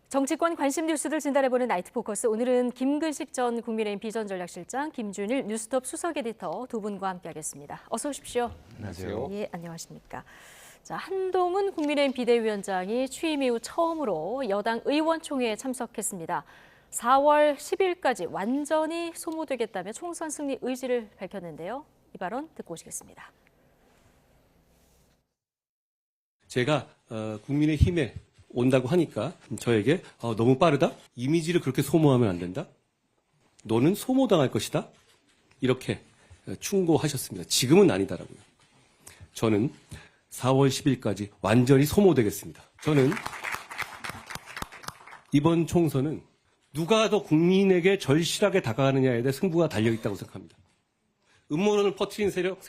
정치권 관심 뉴스들 진단해보는 나이트 포커스. 오늘은 김근식 전 국민의힘 비전전략실장, 김준일 뉴스톱 수석 에디터 두 분과 함께하겠습니다. 어서 오십시오. 안녕하세요. 예, 안녕하십니까. 자, 한동훈 국민의힘 비대위원장이 취임 이후 처음으로 여당 의원총회에 참석했습니다. 4월 10일까지 완전히 소모되겠다며 총선 승리 의지를 밝혔는데요. 이 발언 듣고 오시겠습니다. 제가 국민의힘에 온다고 하니까 저에게 너무 빠르다? 이미지를 그렇게 소모하면 안 된다? 너는 소모당할 것이다? 이렇게 충고하셨습니다. 지금은 아니다라고요. 저는 4월 10일까지 완전히 소모되겠습니다. 저는 이번 총선은 누가 더 국민에게 절실하게 다가가느냐에 대해 승부가 달려있다고 생각합니다. 음모론을 퍼뜨린 세력,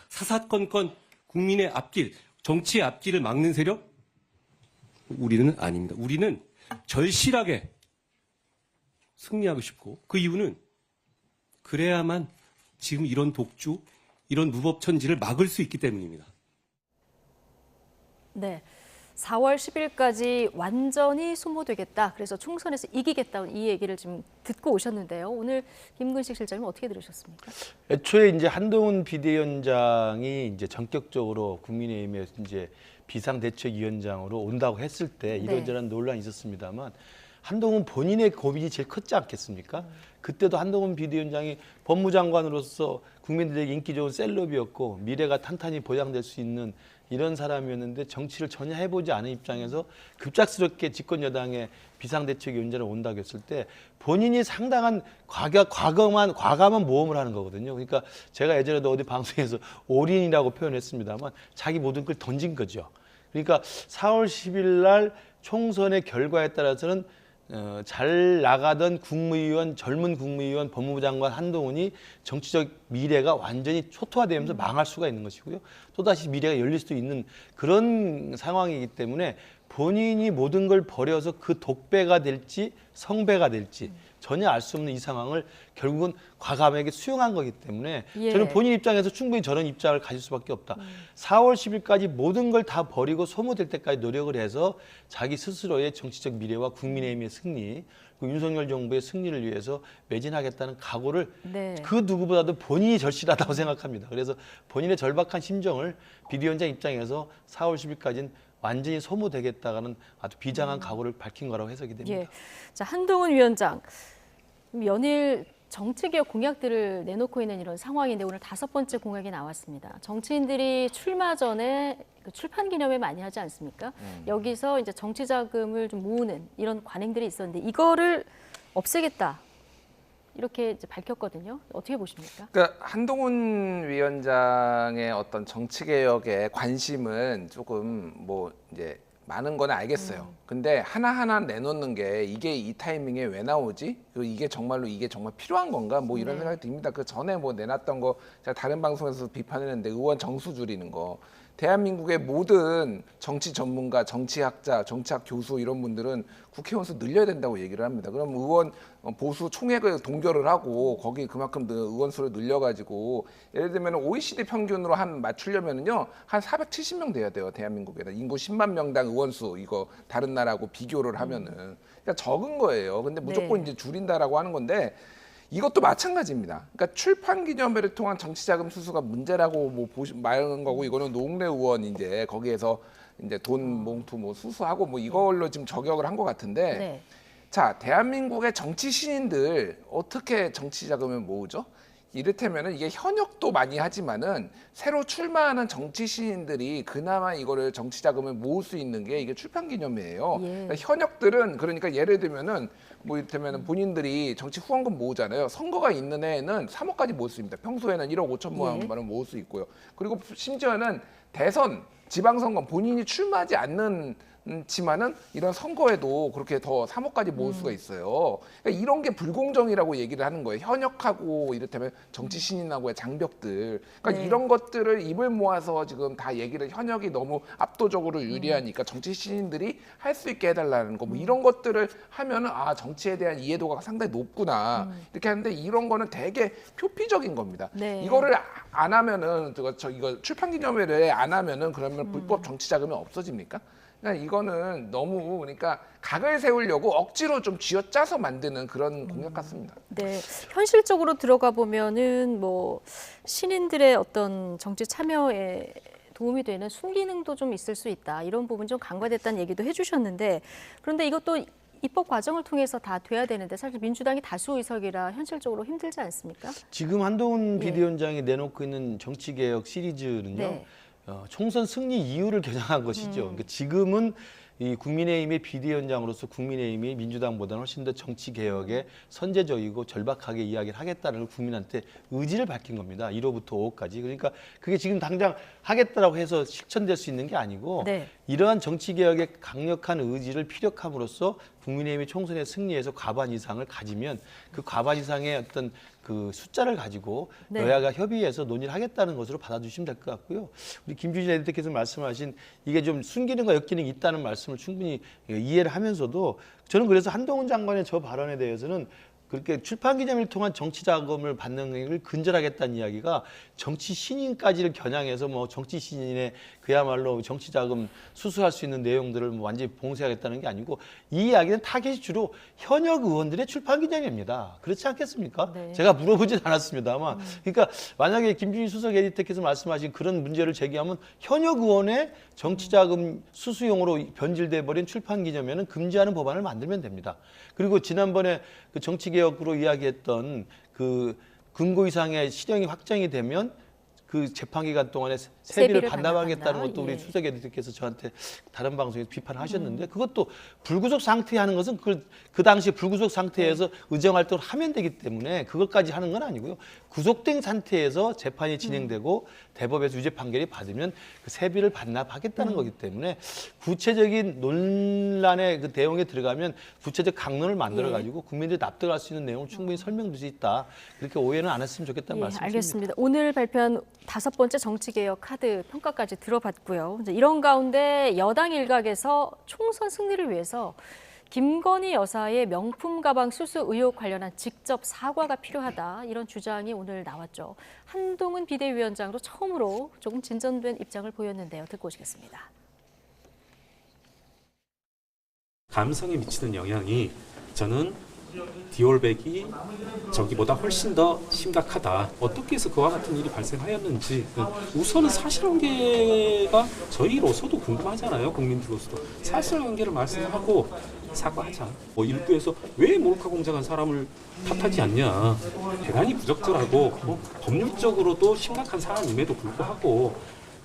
사사건건 국민의 앞길, 정치의 앞길을 막는 세력, 우리는 아닙니다. 우리는 절실하게 승리하고 싶고 그 이유는 그래야만 지금 이런 독주, 이런 무법천지를 막을 수 있기 때문입니다. 네, 4월 10일까지 완전히 소모되겠다. 그래서 총선에서 이기겠다. 이 얘기를 지금 듣고 오셨는데요. 오늘 김근식 실장님 어떻게 들으셨습니까? 애초에 이제 한동훈 비대위원장이 이제 전격적으로 국민의힘에 이제 비상대책위원장으로 온다고 했을 때 이런저런 논란이 있었습니다만 한동훈 본인의 고민이 제일 컸지 않겠습니까? 그때도 한동훈 비대위원장이 법무장관으로서 국민들에게 인기 좋은 셀럽이었고 미래가 탄탄히 보장될 수 있는 이런 사람이었는데 정치를 전혀 해보지 않은 입장에서 급작스럽게 집권 여당의 비상대책위원장을 온다고 했을 때 본인이 상당한 과감한 모험을 하는 거거든요. 그러니까 제가 예전에도 어디 방송에서 올인이라고 표현했습니다만 자기 모든 걸 던진 거죠. 그러니까 4월 10일 날 총선의 결과에 따라서는 잘 나가던 국무위원, 젊은 국무위원, 법무부 장관 한동훈이 정치적 미래가 완전히 초토화되면서 망할 수가 있는 것이고요. 또다시 미래가 열릴 수도 있는 그런 상황이기 때문에 본인이 모든 걸 버려서 그 독배가 될지 성배가 될지 전혀 알 수 없는 이 상황을 결국은 과감하게 수용한 거기 때문에 저는 본인 입장에서 충분히 저런 입장을 가질 수밖에 없다. 4월 10일까지 모든 걸 다 버리고 소모될 때까지 노력을 해서 자기 스스로의 정치적 미래와 국민의힘의 승리, 그리고 윤석열 정부의 승리를 위해서 매진하겠다는 각오를 그 누구보다도 본인이 절실하다고 생각합니다. 그래서 본인의 절박한 심정을 비대위원장 입장에서 4월 10일까지는 완전히 소모되겠다는 아주 비장한 각오를 밝힌 거라고 해석이 됩니다. 예. 자, 한동훈 위원장, 연일 정치개혁 공약들을 내놓고 있는 이런 상황인데 오늘 5번째 공약이 나왔습니다. 정치인들이 출마 전에 그 출판 기념회 많이 하지 않습니까? 여기서 이제 정치 자금을 좀 모으는 이런 관행들이 있었는데 이거를 없애겠다. 이렇게 이제 밝혔거든요. 어떻게 보십니까? 그러니까 한동훈 위원장의 어떤 정치 개혁에 관심은 조금 뭐 이제 많은 건 알겠어요. 근데 하나하나 내놓는 게 이게 이 타이밍에 왜 나오지? 그리고 이게 정말 필요한 건가? 뭐 이런 생각이 듭니다. 그 전에 뭐 내놨던 거 제가 다른 방송에서 비판했는데 의원 정수 줄이는 거. 대한민국의 모든 정치 전문가, 정치학자, 정치학 교수 이런 분들은 국회의원 수 늘려야 된다고 얘기를 합니다. 그럼 의원 보수 총액을 동결을 하고 거기 그만큼 의원 수를 늘려가지고 예를 들면 OECD 평균으로 한 맞추려면은요 한 470명 돼야 돼요. 대한민국에다 인구 10만 명당 의원 수 이거 다른 나라하고 비교를 하면은 그러니까 적은 거예요. 근데 무조건 이제 줄인다라고 하는 건데. 이것도 마찬가지입니다. 그러니까 출판 기념회를 통한 정치 자금 수수가 문제라고 뭐 말하는 거고 이거는 노웅래 의원 이제 거기에서 이제 돈 몽투 뭐 수수하고 뭐 이걸로 지금 저격을 한 것 같은데 자, 대한민국의 정치 신인들 어떻게 정치 자금을 모으죠? 이를테면은 이게 현역도 많이 하지만은 새로 출마하는 정치 신인들이 그나마 이거를 정치 자금을 모을 수 있는 게 이게 출판 기념회예요. 그러니까 현역들은 그러니까 예를 들면은 뭐 이를테면은 본인들이 정치 후원금 모으잖아요. 선거가 있는 해에는 3억까지 모을 수 있습니다. 평소에는 1억 5천만 원 모을 수 있고요. 그리고 심지어는 대선, 지방선거 본인이 출마하지 않는 지만은 이런 선거에도 그렇게 더 3억까지 모을 수가 있어요. 그러니까 이런 게 불공정이라고 얘기를 하는 거예요. 현역하고 이를테면 정치 신인하고의 장벽들. 그러니까 이런 것들을 입을 모아서 지금 다 얘기를 현역이 너무 압도적으로 유리하니까 정치 신인들이 할 수 있게 해달라는 거. 뭐 이런 것들을 하면은 아 정치에 대한 이해도가 상당히 높구나 이렇게 하는데 이런 거는 되게 표피적인 겁니다. 이거를 안 하면은 이거 출판 기념회를 안 하면은 그러면 불법 정치 자금이 없어집니까? 그러니까 이거는 너무 그러니까 각을 세우려고 억지로 좀 쥐어짜서 만드는 그런 공약 같습니다. 네, 현실적으로 들어가 보면은 뭐 신인들의 어떤 정치 참여에 도움이 되는 순기능도 좀 있을 수 있다. 이런 부분 좀 간과됐다는 얘기도 해주셨는데, 그런데 이것도 입법 과정을 통해서 다 돼야 되는데 사실 민주당이 다수 의석이라 현실적으로 힘들지 않습니까? 지금 한동훈 예. 비대위원장이 내놓고 있는 정치개혁 시리즈는요. 네. 총선 승리 이유를 겨냥한 것이죠. 그러니까 지금은 이 국민의힘의 비대위원장으로서 국민의힘이 민주당보다는 훨씬 더 정치 개혁에 선제적이고 절박하게 이야기를 하겠다는 걸 국민한테 의지를 밝힌 겁니다. 1호부터 5호까지. 그러니까 그게 지금 당장 하겠다라고 해서 실천될 수 있는 게 아니고 네. 이러한 정치 개혁의 강력한 의지를 피력함으로써 국민의힘이 총선에 승리해서 과반 이상을 가지면 그 과반 이상의 어떤 그 숫자를 가지고 네. 여야가 협의해서 논의를 하겠다는 것으로 받아주시면 될 것 같고요. 우리 김주진 에디터께서 말씀하신 이게 좀 순기능과 역기능이 있다는 말씀을 충분히 이해를 하면서도 저는 그래서 한동훈 장관의 저 발언에 대해서는 그렇게 출판기념일을 통한 정치 자금을 받는 걸 근절하겠다는 이야기가 정치 신인까지를 겨냥해서 뭐 정치 신인의 그야말로 정치 자금 수수할 수 있는 내용들을 뭐 완전히 봉쇄하겠다는 게 아니고 이 이야기는 타겟이 주로 현역 의원들의 출판기념일입니다. 그렇지 않겠습니까? 네. 제가 물어보진 않았습니다만, 그러니까 만약에 김준희 수석 에디터께서 말씀하신 그런 문제를 제기하면 현역 의원의 정치자금 수수용으로 변질돼 버린 출판기념회는 금지하는 법안을 만들면 됩니다. 그리고 지난번에 그 정치개혁으로 이야기했던 그 금고 이상의 실형이 확정이 되면 그 재판 기간 동안에 세비를 반납하겠다는 것도 예. 우리 수석 에디터께서 저한테 다른 방송에서 비판하셨는데 그것도 불구속 상태에 하는 것은 그 당시 불구속 상태에서 의정 활동을 하면 되기 때문에 그것까지 하는 건 아니고요. 구속된 상태에서 재판이 진행되고 대법에서 유죄 판결이 받으면 그 세비를 반납하겠다는 거기 때문에 구체적인 논란의 그 내용에 들어가면 구체적 강론을 만들어 가지고 국민들이 납득할 수 있는 내용을 충분히 설명될 수 있다. 그렇게 오해는 안 했으면 좋겠다는 예, 말씀입니다. 알겠습니다. 오늘 발표한 5번째 정치개혁 카드 평가까지 들어봤고요. 이제 이런 가운데 여당 일각에서 총선 승리를 위해서 김건희 여사의 명품 가방 수수 의혹 관련한 직접 사과가 필요하다. 이런 주장이 오늘 나왔죠. 한동훈 비대위원장으로 처음으로 조금 진전된 입장을 보였는데요. 듣고 오시겠습니다. 감성에 미치는 영향이 저는 디올백이 저기보다 훨씬 더 심각하다. 어떻게 해서 그와 같은 일이 발생하였는지 우선은 사실관계가 저희로서도 궁금하잖아요. 국민들로서도. 사실관계를 말씀하고 사과하자. 뭐 일부에서 왜 몰카 공작한 사람을 탓하지 않냐. 대단히 부적절하고 법률적으로도 심각한 사안임에도 불구하고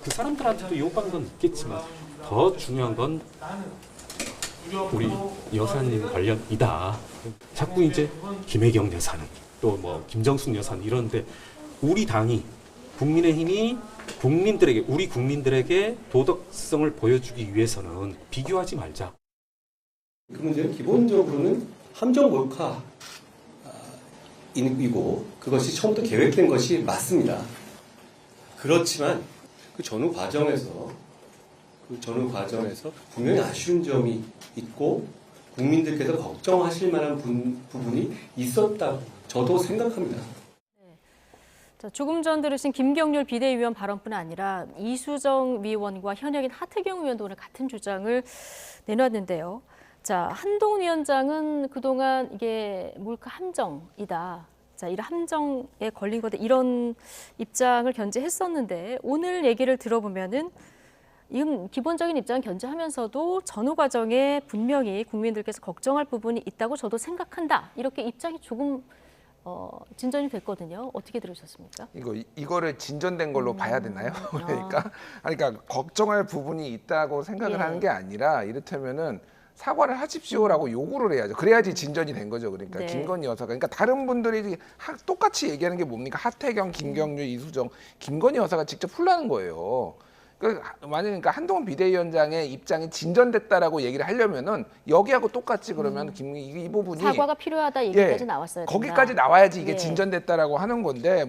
그 사람들한테도 요구하는 건 있겠지만 더 중요한 건 우리 여사님 관련이다. 자꾸 이제 김혜경 여사는 또 뭐 김정숙 여사는 이런데 우리 당이 국민의힘이 국민들에게 우리 국민들에게 도덕성을 보여주기 위해서는 비교하지 말자. 그 문제는 기본적으로는 함정 몰카이고 그것이 처음부터 계획된 것이 맞습니다. 그렇지만 그 전후 과정에서 분명히 아쉬운 점이 있고 국민들께서 걱정하실 만한 부분이 있었다고 저도 생각합니다. 자, 조금 전 들으신 김경률 비대위원 발언뿐 아니라 이수정 위원과 현역인 하태경 의원도 오늘 같은 주장을 내놨는데요. 자, 한동훈 위원장은 그동안 이게 몰카 함정이다. 자, 이런 함정에 걸린 거다. 이런 입장을 견지했었는데 오늘 얘기를 들어보면은 이건 기본적인 입장을 견지하면서도 전후 과정에 분명히 국민들께서 걱정할 부분이 있다고 저도 생각한다. 이렇게 입장이 조금 진전이 됐거든요. 어떻게 들으셨습니까? 이거를 진전된 걸로 봐야 되나요? 그러니까 걱정할 부분이 있다고 생각을 예. 하는 게 아니라 이를테면은 사과를 하십시오라고 요구를 해야죠. 그래야지 진전이 된 거죠. 그러니까 네. 김건희 여사가 그러니까 다른 분들이 똑같이 얘기하는 게 뭡니까? 하태경, 김경률, 이수정, 김건희 여사가 직접 풀라는 거예요. 그러니까 한동훈 비대위원장의 입장이 진전됐다라고 얘기를 하려면은 여기하고 똑같이 그러면 이 부분이 사과가 필요하다 얘기까지 나왔어야 된다. 거기까지 나와야지 이게 예. 진전됐다라고 하는 건데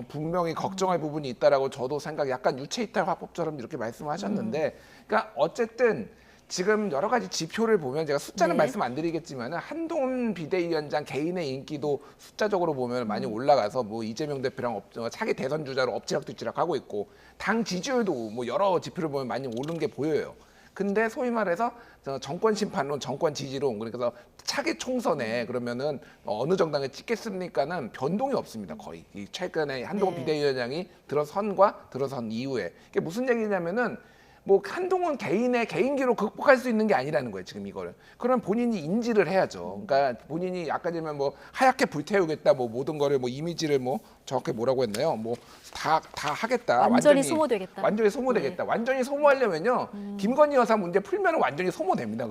분명히 걱정할 부분이 있다라고 저도 약간 유체이탈 화법처럼 이렇게 말씀하셨는데 그러니까 어쨌든 지금 여러 가지 지표를 보면 제가 숫자는 네. 말씀 안 드리겠지만 한동훈 비대위원장 개인의 인기도 숫자적으로 보면 많이 올라가서 뭐 이재명 대표랑 차기 대선 주자로 엎치락뒤치락 하고 있고 당 지지율도 뭐 여러 지표를 보면 많이 오른 게 보여요. 근데 소위 말해서 정권 심판론, 정권 지지론, 그래서 차기 총선에 그러면은 어느 정당에 찍겠습니까는 변동이 없습니다. 거의 이 최근에 한동훈 네. 비대위원장이 들어선 이후에 이게 무슨 얘기냐면은 뭐 한동훈 개인의 개인기로 극복할 수 있는 게 아니라는 거예요. 지금 이거를. 그럼 본인이 인지를 해야죠. 그러니까 본인이 아까 전에 뭐 하얗게 불태우겠다, 뭐 모든 거를 뭐 이미지를 뭐 정확히 뭐라고 했나요? 뭐 다 하겠다. 완전히 소모되겠다. 완전히 소모되겠다. 완전히 소모하려면요. 김건희 여사 문제 풀면은 완전히 소모됩니다.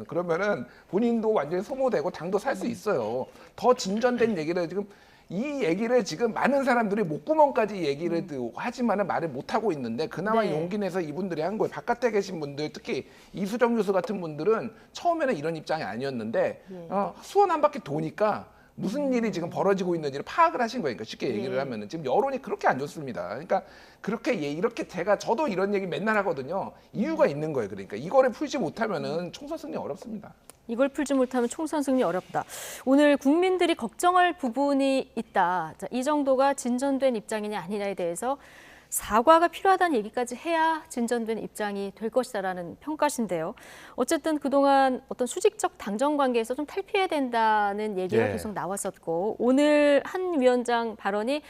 그러면은 본인도 완전히 소모되고 당도 살 수 있어요. 더 진전된 얘기를 지금. 이 얘기를 지금 많은 사람들이 목구멍까지 얘기를 하지만은 말을 못 하고 있는데 그나마 네. 용기 내서 이분들이 한 거예요. 바깥에 계신 분들, 특히 이수정 교수 같은 분들은 처음에는 이런 입장이 아니었는데 수원 한 바퀴 도니까 무슨 일이 지금 벌어지고 있는지를 파악을 하신 거예요. 그러니까 쉽게 얘기를 하면은 지금 여론이 그렇게 안 좋습니다. 그러니까 그렇게 이렇게 저도 이런 얘기 맨날 하거든요. 이유가 있는 거예요. 그러니까 이거를 풀지 못하면은 총선 승리 어렵습니다. 이걸 풀지 못하면 총선 승리 어렵다. 오늘 국민들이 걱정할 부분이 있다. 자, 이 정도가 진전된 입장이냐 아니냐에 대해서 사과가 필요하다는 얘기까지 해야 진전된 입장이 될 것이다라는 평가신데요. 어쨌든 그동안 어떤 수직적 당정 관계에서 좀 탈피해야 된다는 얘기가 예. 계속 나왔었고 오늘 한 위원장 발언이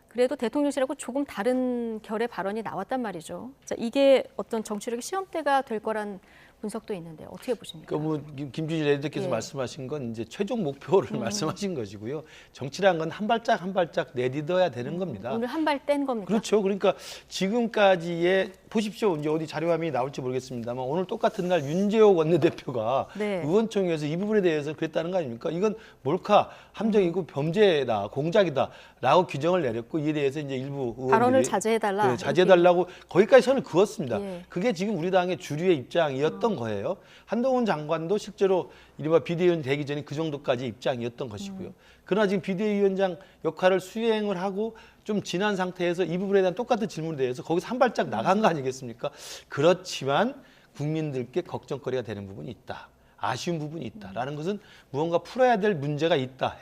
그래도 대통령실하고 조금 다른 결의 발언이 나왔단 말이죠. 자, 이게 어떤 정치력의 시험대가 될 거란 분석도 있는데 어떻게 보십니까? 그러니까 뭐 김주진 레드께서 예. 말씀하신 건 이제 최종 목표를 말씀하신 것이고요. 정치란 건 한 발짝 한 발짝 내딛어야 되는 겁니다. 오늘 한 발 뗀 겁니까? 그렇죠. 그러니까 지금까지의 보십시오. 이제 어디 자료화면이 나올지 모르겠습니다만 오늘 똑같은 날 윤재옥 원내대표가 네. 의원총회에서 이 부분에 대해서 그랬다는 거 아닙니까? 이건 몰카, 함정이고 범죄다, 공작이다라고 규정을 내렸고 이에 대해서 이제 일부 의원들이 발언을 자제해달라. 네, 자제해달라고 거기까지 선을 그었습니다. 예. 그게 지금 우리 당의 주류의 입장이었던 거예요. 한동훈 장관도 실제로 이른바 비대위원 되기 전에 그 정도까지 입장이었던 것이고요. 그러나 지금 비대위원장 역할을 수행을 하고 좀 지난 상태에서 이 부분에 대한 똑같은 질문에 대해서 거기서 한 발짝 나간 거 아니겠습니까? 그렇지만 국민들께 걱정거리가 되는 부분이 있다. 아쉬운 부분이 있다라는 것은 무언가 풀어야 될 문제가 있다.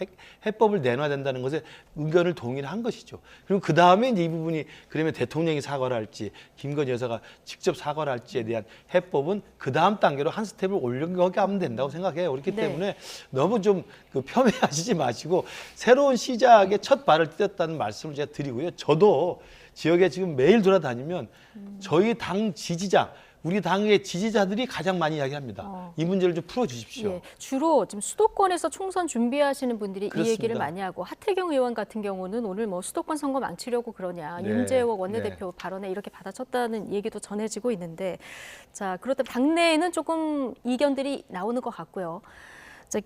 해법을 내놔야 된다는 것에 의견을 동일한 것이죠. 그리고 그 다음에 이제 이 부분이 그러면 대통령이 사과를 할지 김건희 여사가 직접 사과를 할지에 대한 해법은 그 다음 단계로 한 스텝을 올려가면 된다고 생각해요. 그렇기 네. 때문에 너무 좀 폄훼하시지 마시고 새로운 시작의 첫 발을 떼었다는 말씀을 제가 드리고요. 저도 지역에 지금 매일 돌아다니면 저희 당 지지자 우리 당의 지지자들이 가장 많이 이야기합니다. 이 문제를 좀 풀어주십시오. 예, 주로 지금 수도권에서 총선 준비하시는 분들이 그렇습니다. 이 얘기를 많이 하고 하태경 의원 같은 경우는 오늘 뭐 수도권 선거 망치려고 그러냐 네, 윤재옥 원내대표 발언에 이렇게 받아쳤다는 얘기도 전해지고 있는데 자 그렇다면 당내에는 조금 이견들이 나오는 것 같고요. 자,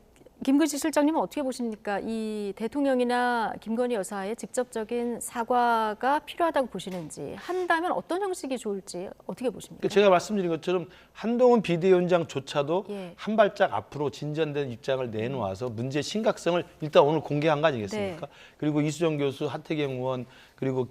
김근식 실장님은 어떻게 보십니까? 이 대통령이나 김건희 여사의 직접적인 사과가 필요하다고 보시는지 한다면 어떤 형식이 좋을지 어떻게 보십니까? 그러니까 제가 말씀드린 것처럼 한동훈 비대위원장조차도 예. 한 발짝 앞으로 진전된 입장을 내놓아서 문제의 심각성을 일단 오늘 공개한 거 아니겠습니까? 네. 그리고 이수정 교수, 하태경 의원 그리고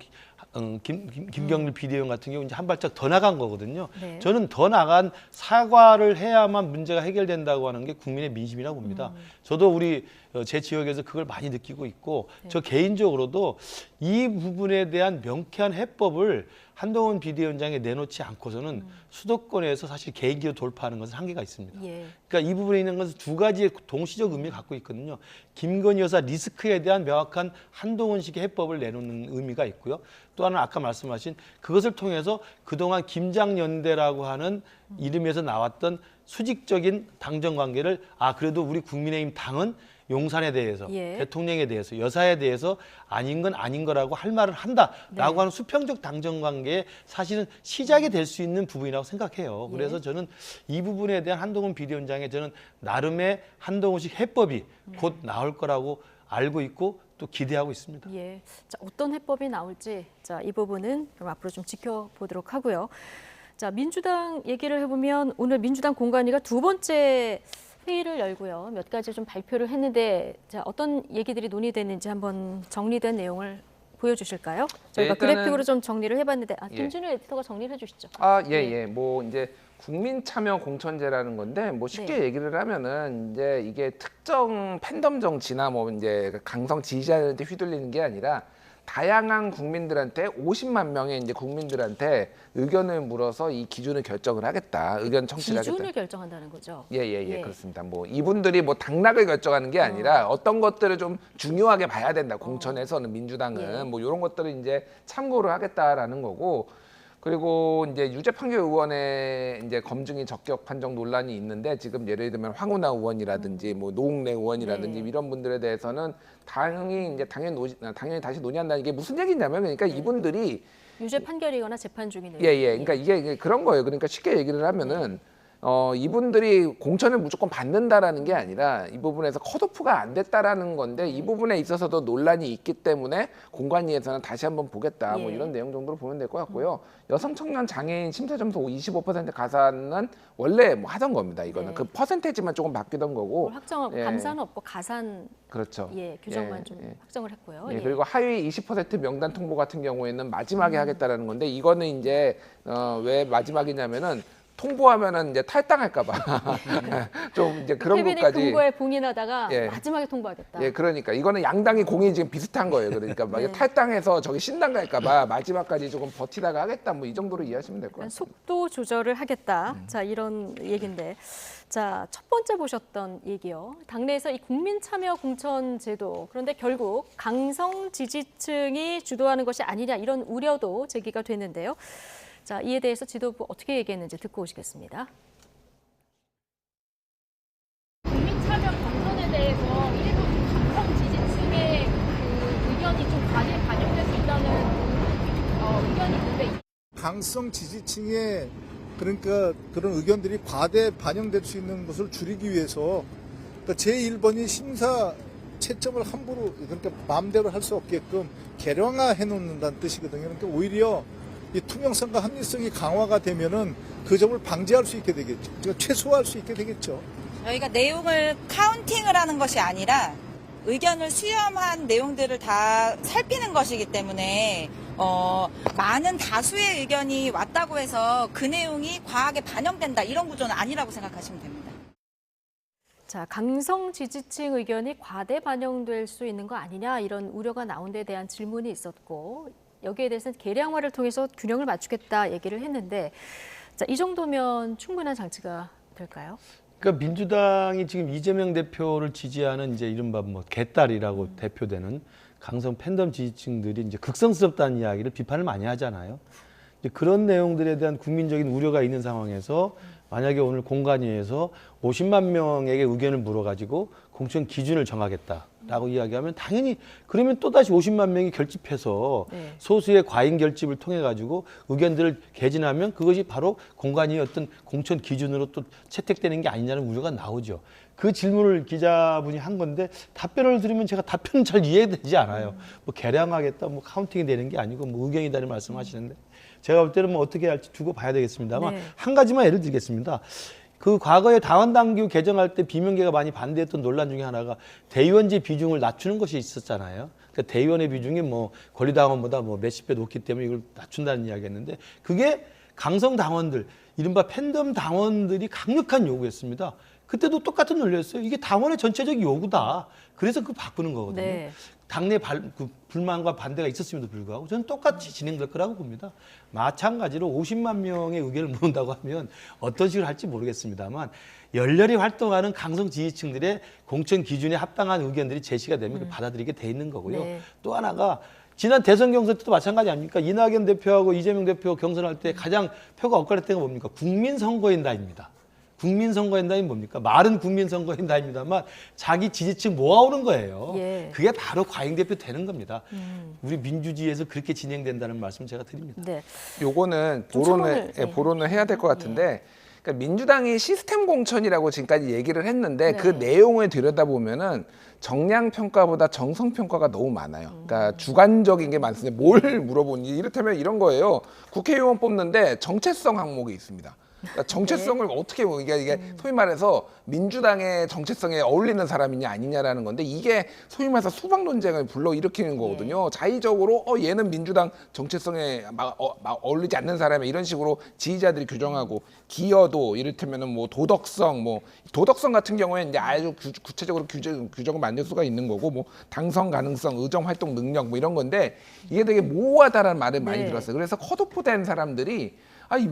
김경률 비대위원 같은 경우 이제 한 발짝 더 나간 거거든요. 네. 저는 더 나간 사과를 해야만 문제가 해결된다고 하는 게 국민의 민심이라고 봅니다. 저도 우리 제 지역에서 그걸 많이 느끼고 있고 저 개인적으로도 이 부분에 대한 명쾌한 해법을 한동훈 비대위원장에 내놓지 않고서는 수도권에서 사실 개인기로 돌파하는 것은 한계가 있습니다. 예. 그러니까 이 부분에 있는 것은 두 가지의 동시적 의미를 갖고 있거든요. 김건희 여사 리스크에 대한 명확한 한동훈식의 해법을 내놓는 의미가 있고요. 또 하나는 아까 말씀하신 그것을 통해서 그동안 김장연대라고 하는 이름에서 나왔던 수직적인 당정 관계를 그래도 우리 국민의힘 당은 용산에 대해서 예. 대통령에 대해서 여사에 대해서 아닌 건 아닌 거라고 할 말을 한다라고 네. 하는 수평적 당정 관계의 사실은 시작이 될 수 있는 부분이라고 생각해요. 예. 그래서 저는 이 부분에 대한 한동훈 비대위원장의 저는 나름의 한동훈식 해법이 곧 나올 거라고 알고 있고 또 기대하고 있습니다. 예. 자, 어떤 해법이 나올지 자, 이 부분은 그럼 앞으로 좀 지켜보도록 하고요. 자, 민주당 얘기를 해보면 오늘 민주당 공관위가 두 번째 회의를 열고요. 몇 가지 좀 발표를 했는데 자, 어떤 얘기들이 논의됐는지 한번 정리된 내용을 보여주실까요? 저희가 일단은- 그래픽으로 좀 정리를 해봤는데 예. 김준우 에디터가 정리를 해주시죠. 예. 뭐 이제 국민 참여 공천제라는 건데 뭐 쉽게 네. 얘기를 하면은 이제 이게 특정 팬덤 정치나 뭐 이제 강성 지지자들한테 휘둘리는 게 아니라 다양한 국민들한테 50만 명의 이제 국민들한테 의견을 물어서 이 기준을 결정을 하겠다. 의견 청취를 하겠다. 기준을 결정한다는 거죠. 예, 그렇습니다. 뭐 이분들이 뭐 당락을 결정하는 게 아니라 어떤 것들을 좀 중요하게 봐야 된다. 공천에서는 민주당은 예. 뭐 이런 것들을 이제 참고를 하겠다라는 거고. 그리고 이제 유죄 판결 의원의 이제 검증이 적격 판정 논란이 있는데 지금 예를 들면 황운하 의원이라든지 뭐 노웅래 의원이라든지 네. 이런 분들에 대해서는 당연히 다시 논의한다는 이게 무슨 얘기냐면 그러니까 이분들이 유죄 판결이거나 재판 중이네요. 그러니까 이게 그런 거예요. 그러니까 쉽게 얘기를 하면은 이분들이 공천을 무조건 받는다라는 게 아니라 이 부분에서 컷오프가 안 됐다라는 건데 이 부분에 있어서도 논란이 있기 때문에 공관위에서는 다시 한번 보겠다. 뭐 예. 이런 내용 정도로 보면 될 것 같고요. 여성 청년 장애인 심사 점수 25% 가산은 원래 뭐 하던 겁니다. 이거는 네. 그 퍼센테이지만 조금 바뀌던 거고. 확정 예. 감사는 없고 가산 그렇죠. 규정만 예, 좀 예. 확정을 했고요. 예, 예. 그리고 하위 20% 명단 통보 같은 경우에는 마지막에 하겠다라는 건데 이거는 이제 왜 마지막이냐면은 통보하면은 이제 탈당할까봐 좀 이제 그런 캐비닛 것까지. 금고에 봉인하다가 예. 마지막에 통보하겠다. 예, 그러니까 이거는 양당이 공이 지금 비슷한 거예요. 그러니까 만약 네. 탈당해서 저기 신당 갈까봐 마지막까지 조금 버티다가 하겠다. 뭐 이 정도로 이해하시면 될 것 약간 같습니다. 속도 조절을 하겠다. 자, 이런 얘기인데. 자, 첫 번째 보셨던 얘기요. 당내에서 이 국민 참여 공천 제도. 그런데 결국 강성 지지층이 주도하는 것이 아니냐 이런 우려도 제기가 됐는데요. 자, 이에 대해서 지도부 어떻게 얘기했는지 듣고 오시겠습니다. 국민 참여 공천에 대해서 일부 강성 지지층의 그 의견이 좀 반영될 수 있다는 의견이 있는데 강성 지지층의 그러니까 그런 의견들이 과대 반영될 수 있는 것을 줄이기 위해서 그러니까 제1번이 심사 채점을 함부로 그러니까 마음대로 할 수 없게끔 개량화해 놓는다는 뜻이거든요. 그러니까 오히려 이 투명성과 합리성이 강화가 되면은 그 점을 방지할 수 있게 되겠죠. 그러니까 최소화할 수 있게 되겠죠. 저희가 내용을 카운팅을 하는 것이 아니라 의견을 수렴한 내용들을 다 살피는 것이기 때문에 많은 다수의 의견이 왔다고 해서 그 내용이 과하게 반영된다 이런 구조는 아니라고 생각하시면 됩니다. 자, 강성 지지층 의견이 과대 반영될 수 있는 거 아니냐 이런 우려가 나온 데 대한 질문이 있었고 여기에 대해서는 계량화를 통해서 균형을 맞추겠다 얘기를 했는데 자, 이 정도면 충분한 장치가 될까요? 그러니까 민주당이 지금 이재명 대표를 지지하는 이제 이른바 뭐 개딸이라고 대표되는 강성 팬덤 지지층들이 이제 극성스럽다는 이야기를 비판을 많이 하잖아요. 이제 그런 내용들에 대한 국민적인 우려가 있는 상황에서 만약에 오늘 공관위에서 50만 명에게 의견을 물어가지고 공천 기준을 정하겠다라고 이야기하면 당연히 그러면 또다시 50만 명이 결집해서 네. 소수의 과잉 결집을 통해 가지고 의견들을 개진하면 그것이 바로 공관위의 어떤 공천 기준으로 또 채택되는 게 아니냐는 우려가 나오죠. 그 질문을 기자분이 한 건데 답변을 들으면 제가 답변은 잘 이해되지 않아요. 뭐 개량하겠다, 뭐 카운팅이 되는 게 아니고 뭐 의견이다는 말씀하시는데 제가 볼 때는 뭐 어떻게 할지 두고 봐야 되겠습니다만 네. 한 가지만 예를 들겠습니다. 그 과거에 당원당규 개정할 때 비명계가 많이 반대했던 논란 중에 하나가 대의원제 비중을 낮추는 것이 있었잖아요. 그러니까 대의원의 비중이 뭐 권리당원보다 뭐 몇십 배 높기 때문에 이걸 낮춘다는 이야기였는데 그게 강성 당원들, 이른바 팬덤 당원들이 강력한 요구였습니다. 그때도 똑같은 논리였어요. 이게 당원의 전체적 요구다. 그래서 그거 바꾸는 거거든요. 네. 당내 불만과 반대가 있었음에도 불구하고 저는 똑같이 진행될 거라고 봅니다. 마찬가지로 50만 명의 의견을 모은다고 하면 어떤 식으로 할지 모르겠습니다만 열렬히 활동하는 강성 지지층들의 공천 기준에 합당한 의견들이 제시가 되면 그걸 받아들이게 돼 있는 거고요. 네. 또 하나가 지난 대선 경선 때도 마찬가지 아닙니까? 이낙연 대표하고 이재명 대표 경선할 때 가장 표가 엇갈렸던 건 뭡니까? 국민선거인단입니다. 국민선거인단이 뭡니까? 말은 국민선거인단입니다만 자기 지지층 모아오는 거예요. 예. 그게 바로 과잉 대표 되는 겁니다. 우리 민주주의에서 그렇게 진행된다는 말씀 제가 드립니다. 네. 요거는 좀 보론을 차원을, 보론을 해야 될 것 같은데 그러니까 민주당이 시스템 공천이라고 지금까지 얘기를 했는데 네. 그 내용을 들여다보면은 정량 평가보다 정성 평가가 너무 많아요. 그러니까 주관적인 게 많습니다. 뭘 물어보니 이를테면 이런 거예요. 국회의원 뽑는데 정체성 항목이 있습니다. 그러니까 정체성을 어떻게 이게 소위 말해서 민주당의 정체성에 어울리는 사람이냐 아니냐라는 건데 이게 소위 말해서 수박 논쟁을 불러일으키는 거거든요. 자의적으로 얘는 민주당 정체성에 막 어울리지 않는 사람이 이런 식으로 지지자들이 규정하고 기여도 이를테면은 뭐 도덕성 같은 경우에 이제 아주 구체적으로 규정을 만들 수가 있는 거고 뭐 당선 가능성, 의정 활동 능력 뭐 이런 건데 이게 되게 모호하다라는 말을 많이 들었어요. 그래서 컷오프된 사람들이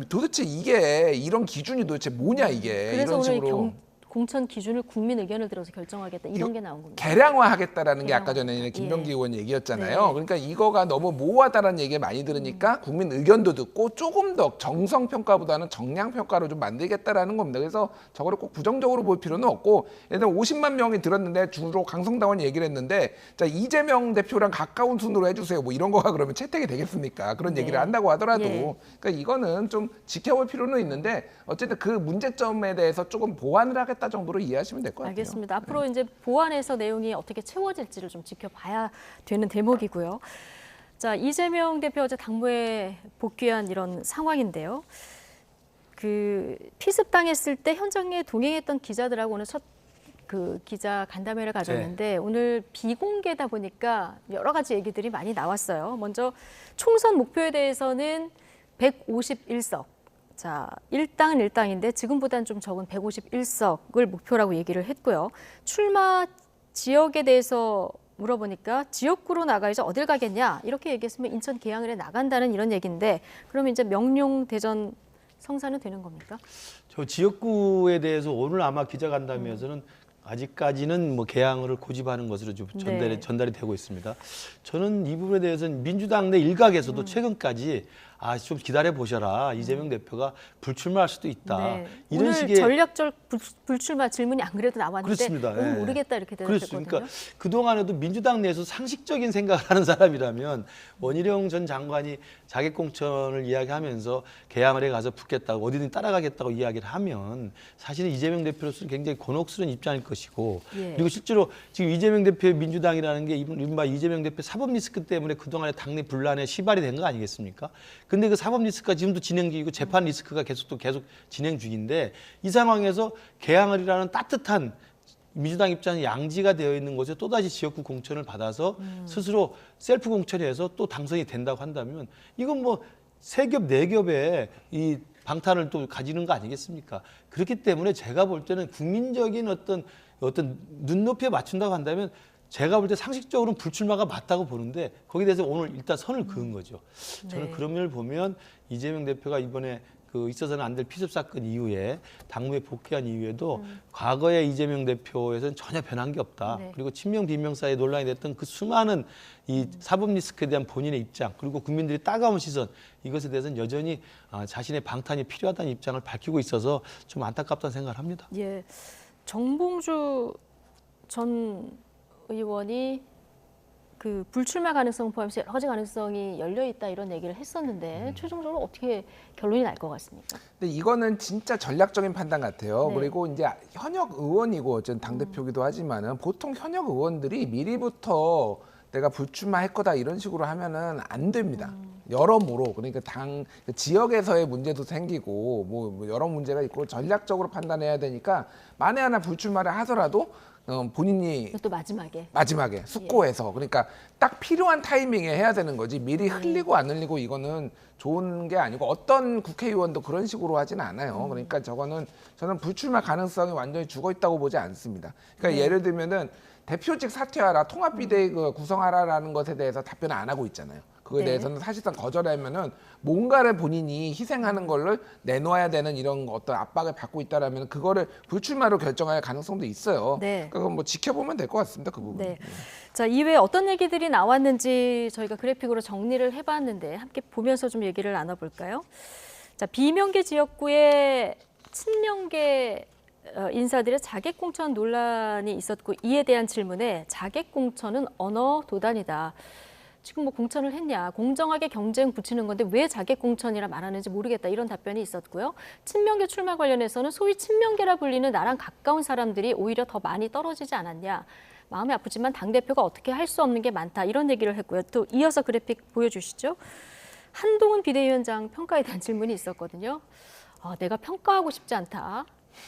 도대체 이게 이런 기준이 도대체 뭐냐 이게 그래서 이런 오늘 식으로 공천 기준을 국민 의견을 들어서 결정하겠다 이런 게 나온 겁니다. 개량화하겠다라는 게 아까 전에 개량화. 김병기 예. 의원 얘기였잖아요. 네. 그러니까 이거가 너무 모호하다라는 얘기를 많이 들으니까 국민 의견도 듣고 조금 더 정성 평가보다는 정량 평가로 좀 만들겠다라는 겁니다. 그래서 저거를 꼭 부정적으로 볼 필요는 없고 예를 들어 50만 명이 들었는데 주로 강성당원 얘기를 했는데 자 이재명 대표랑 가까운 순으로 해주세요. 뭐 이런 거가 그러면 채택이 되겠습니까? 그런 네. 얘기를 한다고 하더라도 예. 그러니까 이거는 좀 지켜볼 필요는 있는데 어쨌든 그 문제점에 대해서 조금 보완을 하겠다 정도로 이해하시면 될 것 같아요. 알겠습니다. 앞으로 이제 보완해서 내용이 어떻게 채워질지를 좀 지켜봐야 되는 대목이고요. 자, 이재명 대표 어제 당무에 복귀한 이런 상황인데요. 그 피습당했을 때 현장에 동행했던 기자들하고 오늘 첫 그 기자 간담회를 가졌는데 오늘 비공개다 보니까 여러 가지 얘기들이 많이 나왔어요. 먼저 총선 목표에 대해서는 151석. 자, 일당은 일당인데 지금보다는 좀 적은 151석을 목표라고 얘기를 했고요. 출마 지역에 대해서 물어보니까 지역구로 나가야지 어딜 가겠냐 이렇게 얘기했으면 인천 계양을에 나간다는 이런 얘기인데 그러면 이제 명룡 대전 성사는 되는 겁니까? 저 지역구에 대해서 오늘 아마 기자간담회에서는 아직까지는 뭐 개항을 고집하는 것으로 좀 전달이 되고 있습니다. 저는 이 부분에 대해서는 민주당 내 일각에서도 최근까지 좀 기다려 보셔라. 이재명 대표가 불출마할 수도 있다. 네. 이런 오늘 식의 전략적 불출마 질문이 안 그래도 나왔는데 그렇습니다. 너무 예. 모르겠다 이렇게 대답했거든요. 그러니까 그동안에도 민주당 내에서 상식적인 생각을 하는 사람이라면 원희룡 전 장관이 자객공천을 이야기하면서 개항을에 가서 붙겠다고 어디든 따라가겠다고 이야기를 하면 사실은 이재명 대표로서는 굉장히 곤혹스러운 입장일 것이고 예. 그리고 실제로 지금 이재명 대표의 민주당이라는 게 이른바 이재명 대표 사법 리스크 때문에 그동안의 당내 분란에 시발이 된 거 아니겠습니까? 근데 그 사법 리스크가 지금도 진행 중이고 재판 리스크가 계속 진행 중인데 이 상황에서 개항을이라는 따뜻한 민주당 입장에 양지가 되어 있는 곳에 또다시 지역구 공천을 받아서 스스로 셀프 공천해서 또 당선이 된다고 한다면 이건 뭐 세 겹, 네 겹의 이 방탄을 또 가지는 거 아니겠습니까? 그렇기 때문에 제가 볼 때는 국민적인 어떤 눈높이에 맞춘다고 한다면 제가 볼 때 상식적으로는 불출마가 맞다고 보는데 거기에 대해서 오늘 일단 선을 그은 거죠. 저는 네. 그런 면을 보면 이재명 대표가 이번에 그 있어서는 안 될 피습 사건 이후에 당무에 복귀한 이후에도 과거의 이재명 대표에서는 전혀 변한 게 없다. 네. 그리고 친명 비명 사이에 논란이 됐던 그 수많은 이 사법 리스크에 대한 본인의 입장 그리고 국민들이 따가운 시선 이것에 대해서는 여전히 자신의 방탄이 필요하다는 입장을 밝히고 있어서 좀 안타깝다는 생각을 합니다. 예, 정봉주 전 의원이 그 불출마 가능성 포함해서 여러 가지 가능성이 열려 있다 이런 얘기를 했었는데 최종적으로 어떻게 결론이 날 것 같습니까? 근데 이거는 진짜 전략적인 판단 같아요. 네. 그리고 이제 현역 의원이고 어쨌든 당대표기도 하지만은 보통 현역 의원들이 미리부터 내가 불출마할 거다 이런 식으로 하면은 안 됩니다. 여러모로 그러니까 당 지역에서의 문제도 생기고 뭐 여러 문제가 있고 전략적으로 판단해야 되니까 만에 하나 불출마를 하더라도 본인이 또 마지막에 숙고해서 그러니까 딱 필요한 타이밍에 해야 되는 거지 미리 흘리고 안 흘리고 이거는 좋은 게 아니고 어떤 국회의원도 그런 식으로 하진 않아요. 그러니까 저는 불출마 가능성이 완전히 죽어 있다고 보지 않습니다. 그러니까 예를 들면은 대표직 사퇴하라, 통합비대위 구성하라라는 것에 대해서 답변을 안 하고 있잖아요. 그거에 네. 대해서는 사실상 거절하면은 뭔가를 본인이 희생하는 거를 내놓아야 되는 이런 어떤 압박을 받고 있다라면 그거를 불출마로 결정할 가능성도 있어요. 네. 그러니까 뭐 지켜보면 될 것 같습니다. 그 부분. 네. 자, 이외에 어떤 얘기들이 나왔는지 저희가 그래픽으로 정리를 해봤는데 함께 보면서 좀 얘기를 나눠볼까요? 자, 비명계 지역구에 친명계 인사들의 자객공천 논란이 있었고 이에 대한 질문에 자객공천은 언어 도단이다. 지금 뭐 공천을 했냐, 공정하게 경쟁 붙이는 건데 왜 자객공천이라 말하는지 모르겠다 이런 답변이 있었고요. 친명계 출마 관련해서는 소위 친명계라 불리는 나랑 가까운 사람들이 오히려 더 많이 떨어지지 않았냐. 마음이 아프지만 당대표가 어떻게 할 수 없는 게 많다 이런 얘기를 했고요. 또 이어서 그래픽 보여주시죠. 한동훈 비대위원장 평가에 대한 질문이 있었거든요. 내가 평가하고 싶지 않다.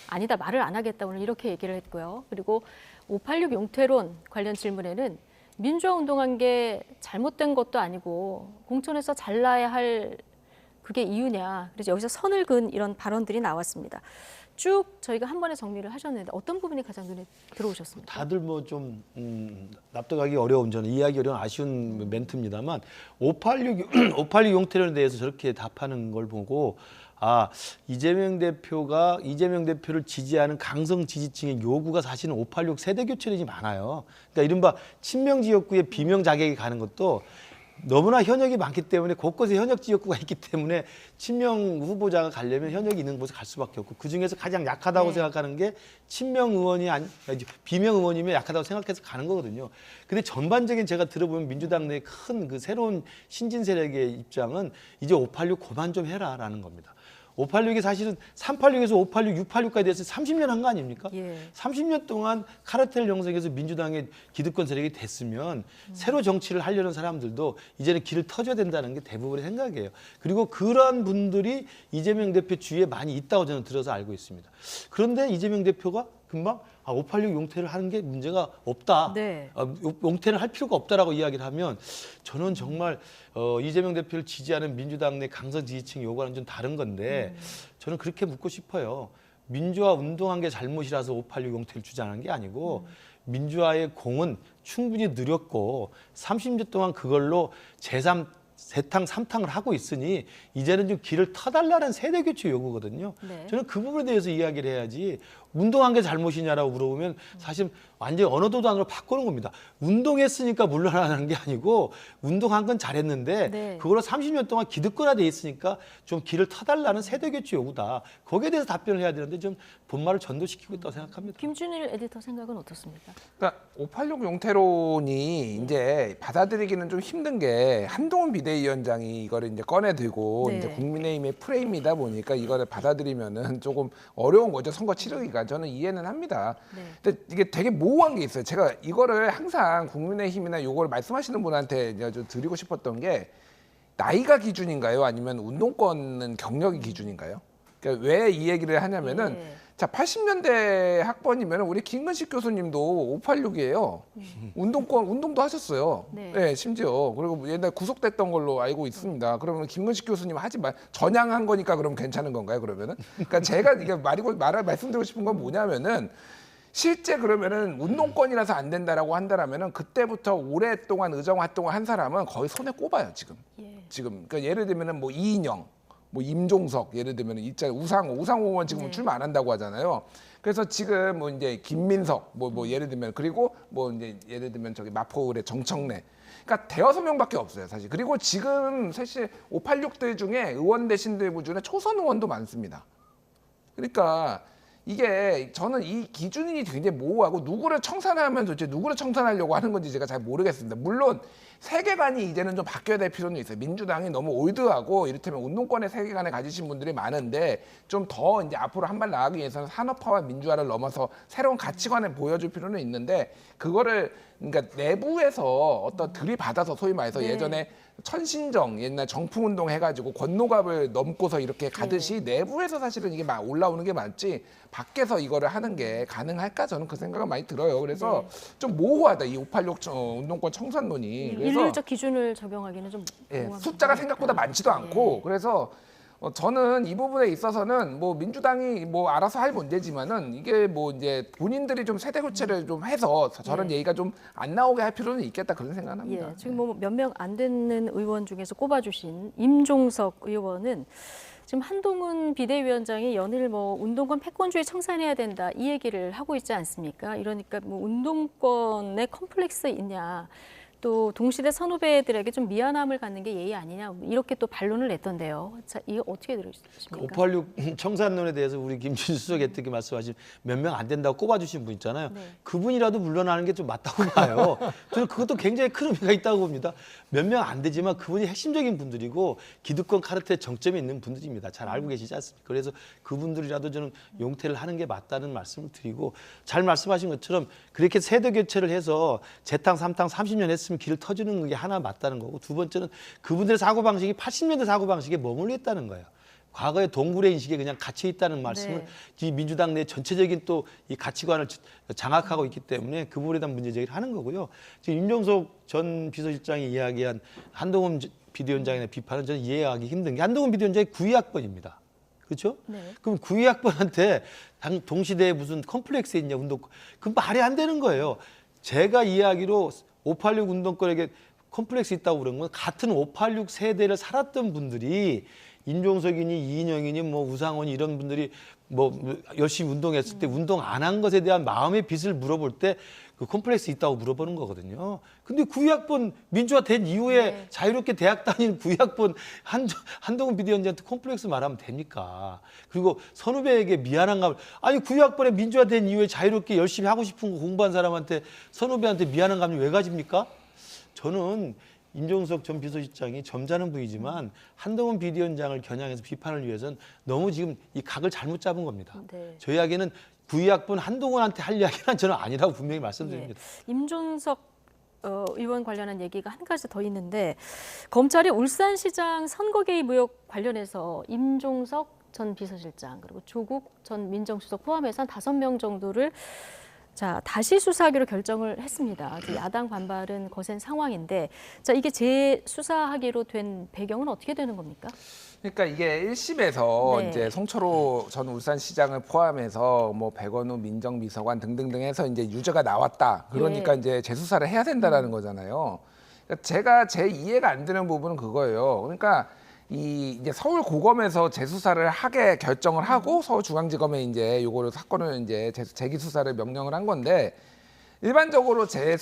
아니다, 말을 안 하겠다. 오늘 이렇게 얘기를 했고요. 그리고 586 용태론 관련 질문에는 민주화 운동한 게 잘못된 것도 아니고 공천에서 잘라야 할 그게 이유냐. 그래서 여기서 선을 그은 이런 발언들이 나왔습니다. 쭉 저희가 한 번에 정리를 하셨는데 어떤 부분이 가장 눈에 들어오셨습니까? 다들 뭐 좀 납득하기 어려운, 저는 이해하기 어려운 아쉬운 멘트입니다만 586 용태론에 대해서 저렇게 답하는 걸 보고 이재명 대표를 지지하는 강성 지지층의 요구가 사실은 586 세대 교체론이 많아요. 그러니까 이른바 친명 지역구에 비명 자객이 가는 것도 너무나 현역이 많기 때문에 곳곳에 현역 지역구가 있기 때문에 친명 후보자가 가려면 현역이 있는 곳에 갈 수밖에 없고 그중에서 가장 약하다고 생각하는 게 친명 의원이 비명 의원이면 약하다고 생각해서 가는 거거든요. 근데 전반적인 제가 들어보면 민주당 내 큰 그 새로운 신진 세력의 입장은 이제 586 그만 좀 해라라는 겁니다. 586이 사실은 386에서 586, 686까지 돼서 30년 한 거 아닙니까? 30년 동안 카르텔 형성해서 민주당의 기득권 세력이 됐으면 새로 정치를 하려는 사람들도 이제는 길을 터줘야 된다는 게 대부분의 생각이에요. 그리고 그러한 분들이 이재명 대표 주위에 많이 있다고 저는 들어서 알고 있습니다. 그런데 이재명 대표가 금방 586 용태를 하는 게 문제가 없다. 용태를 할 필요가 없다라고 이야기를 하면 저는 정말 이재명 대표를 지지하는 민주당 내 강성 지지층 요구하는 좀 다른 건데 저는 그렇게 묻고 싶어요. 민주화 운동한 게 잘못이라서 586 용태를 주장한 게 아니고 민주화의 공은 충분히 느렸고 30년 동안 그걸로 세탕, 삼탕을 하고 있으니 이제는 좀 길을 터달라는 세대 교체 요구거든요. 저는 그 부분에 대해서 이야기를 해야지 운동한 게 잘못이냐라고 물어보면 사실 완전히 언어도단으로 바꾸는 겁니다. 운동했으니까 물러나는 게 아니고 운동한 건 잘했는데 그걸로 30년 동안 기득권화돼 있으니까 좀 길을 터달라는 세대 교체 요구다. 거기에 대해서 답변을 해야 되는데 좀 본말을 전도시키고 있다고 생각합니다. 김준일 에디터 생각은 어떻습니까? 그러니까 586 용태론이 이제 받아들이기는 좀 힘든 게 한동훈 비대위원장이 이거를 이제 꺼내들고 이제 국민의힘의 프레임이다 보니까 이거를 받아들이면은 조금 어려운 거죠. 선거 치르기가. 저는 이해는 합니다. 근데 이게 되게 모호한 게 있어요. 제가 이거를 항상 국민의힘이나 요걸 말씀하시는 분한테 좀 드리고 싶었던 게 나이가 기준인가요? 아니면 운동권은 경력이 기준인가요? 그러니까 왜 이 얘기를 하냐면은 자, 80년대 학번이면 우리 김근식 교수님도 586이에요. 운동도 하셨어요. 심지어. 그리고 옛날 구속됐던 걸로 알고 있습니다. 그러면 김근식 교수님 하지 마. 전향한 거니까 그럼 괜찮은 건가요, 그러면은? 그러니까 제가 이게 말씀드리고 싶은 건 뭐냐면은 실제 그러면은 운동권이라서 안 된다라고 한다라면은 그때부터 오랫동안 의정 활동을 한 사람은 거의 손에 꼽아요, 지금. 지금. 그러니까 예를 들면은 뭐 이인영, 뭐 임종석, 예를 들면 우상호 의원 지금 출마 안 한다고 하잖아요. 그래서 지금 뭐 이제 김민석, 뭐 예를 들면 그리고 뭐 이제 예를 들면 저기 마포의 정청래. 그러니까 대여섯 명밖에 없어요, 사실. 그리고 지금 사실 586들 중에 의원 되신들 중에 초선 의원도 많습니다. 그러니까 이게 저는 이 기준이 굉장히 모호하고 누구를 청산하면 도대체 누구를 청산하려고 하는 건지 제가 잘 모르겠습니다. 물론 세계관이 이제는 좀 바뀌어야 될 필요는 있어요. 민주당이 너무 올드하고 이를테면 운동권의 세계관을 가지신 분들이 많은데 좀 더 이제 앞으로 한 발 나가기 위해서는 산업화와 민주화를 넘어서 새로운 가치관을 보여줄 필요는 있는데 그거를 그러니까 내부에서 어떤 들이받아서 소위 말해서 예전에 천신정 옛날 정풍운동 해가지고 권노갑을 넘고서 이렇게 가듯이 내부에서 사실은 이게 막 올라오는 게 맞지 밖에서 이거를 하는 게 가능할까 저는 그 생각은 많이 들어요. 그래서 좀 모호하다 이 586 운동권 청산론이. 그래서 일률적 기준을 적용하기는 좀 숫자가 생각보다 많지도 않고 그래서 저는 이 부분에 있어서는 뭐 민주당이 뭐 알아서 할 문제지만은 이게 뭐 이제 본인들이 좀 세대 교체를 좀 해서 저런 얘기가 좀 안 나오게 할 필요는 있겠다 그런 생각은 합니다. 지금 뭐 몇 명 안 되는 의원 중에서 꼽아주신 임종석 의원은 지금 한동훈 비대위원장이 연일 뭐 운동권 패권주의 청산해야 된다 이 얘기를 하고 있지 않습니까? 이러니까 뭐 운동권에 컴플렉스 있냐? 또 동시대 선후배들에게 좀 미안함을 갖는 게 예의 아니냐 이렇게 또 반론을 냈던데요. 자, 이거 어떻게 들으십니까? 586 청산론에 대해서 우리 김준수 수석이 말씀하신 몇 명 안 된다고 꼽아주신 분 있잖아요. 그분이라도 물러나는 게 좀 맞다고 봐요. 저는 그것도 굉장히 큰 의미가 있다고 봅니다. 몇 명 안 되지만 그분이 핵심적인 분들이고 기득권 카르텔 정점에 있는 분들입니다. 잘 알고 계시지 않습니까? 그래서 그분들이라도 저는 용태를 하는 게 맞다는 말씀을 드리고 잘 말씀하신 것처럼 그렇게 세대 교체를 해서 재탕, 삼탕 30년 했으면 길을 터주는 게 하나 맞다는 거고 두 번째는 그분들의 사고방식이 80년대 사고방식에 머물러 있다는 거예요. 과거의 동굴의 인식에 그냥 갇혀 있다는 말씀을 이 민주당 내 전체적인 또 이 가치관을 장악하고 있기 때문에 그 부분에 대한 문제 제기를 하는 거고요. 지금 임종석 전 비서실장이 이야기한 한동훈 비대위원장에 대한 비판은 저는 이해하기 힘든 게 한동훈 비대위원장이 9위학번입니다. 그렇죠? 네. 그럼 9위학번한테 동시대에 무슨 컴플렉스 있냐 운동 그 말이 안 되는 거예요. 제가 이야기로 586 운동권에게 컴플렉스 있다고 그런 건 같은 586 세대를 살았던 분들이 임종석이니 이인영이니 뭐 우상원이 이런 분들이 뭐 열심히 운동했을 때 운동 안 한 것에 대한 마음의 빚을 물어볼 때 그 컴플렉스 있다고 물어보는 거거든요. 근데 9위학번 민주화 된 이후에 자유롭게 대학 다니는 9위학번 한동훈 비대위원장한테 컴플렉스 말하면 됩니까? 그리고 선후배에게 미안한 감을 아니 9위학번에 민주화 된 이후에 자유롭게 열심히 하고 싶은 거 공부한 사람한테 선후배한테 미안한 감이 왜 가집니까? 저는 임종석 전 비서실장이 점잖은 분이지만 한동훈 비대위원장을 겨냥해서 비판을 위해서는 너무 지금 이 각을 잘못 잡은 겁니다. 네. 저희 이야기는 9위학번 한동훈한테 할 이야기는 저는 아니라고 분명히 말씀드립니다. 임종석 의원 관련한 얘기가 한 가지 더 있는데 검찰이 울산시장 선거 개입 의혹 관련해서 임종석 전 비서실장 그리고 조국 전 민정수석 포함해서 한 5명 정도를 다시 수사하기로 결정을 했습니다. 야당 반발은 거센 상황인데 이게 재수사하기로 된 배경은 어떻게 되는 겁니까? 그러니까 이게 1심에서 네. 이제 송철호 전 울산시장을 포함해서 뭐 백원우 민정비서관 등등등 해서 이제 유죄가 나왔다. 그러니까 이제 재수사를 해야 된다라는 거잖아요. 그러니까 제 이해가 안 되는 부분은 그거예요. 그러니까 이제 서울고검에서 재수사를 하게 결정을 하고 서울중앙지검에 이제 요거를 사건을 이제 재기 수사를 명령을 한 건데 일반적으로 재기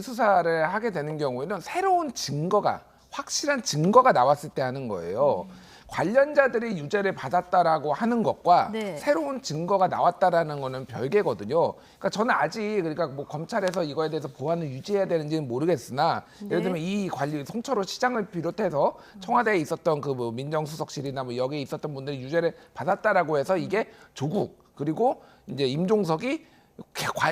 수사를 하게 되는 경우에는 새로운 증거가 확실한 증거가 나왔을 때 하는 거예요. 관련자들이 유죄를 받았다라고 하는 것과 새로운 증거가 나왔다라는 거는 별개거든요. 그러니까 저는 아직 그러니까 뭐 검찰에서 이거에 대해서 보완을 유지해야 되는지는 모르겠으나 예를 들면 이 관리 송철호 시장을 비롯해서 청와대에 있었던 그 뭐 민정수석실이나 뭐 여기에 있었던 분들이 유죄를 받았다라고 해서 이게 조국 그리고 이제 임종석이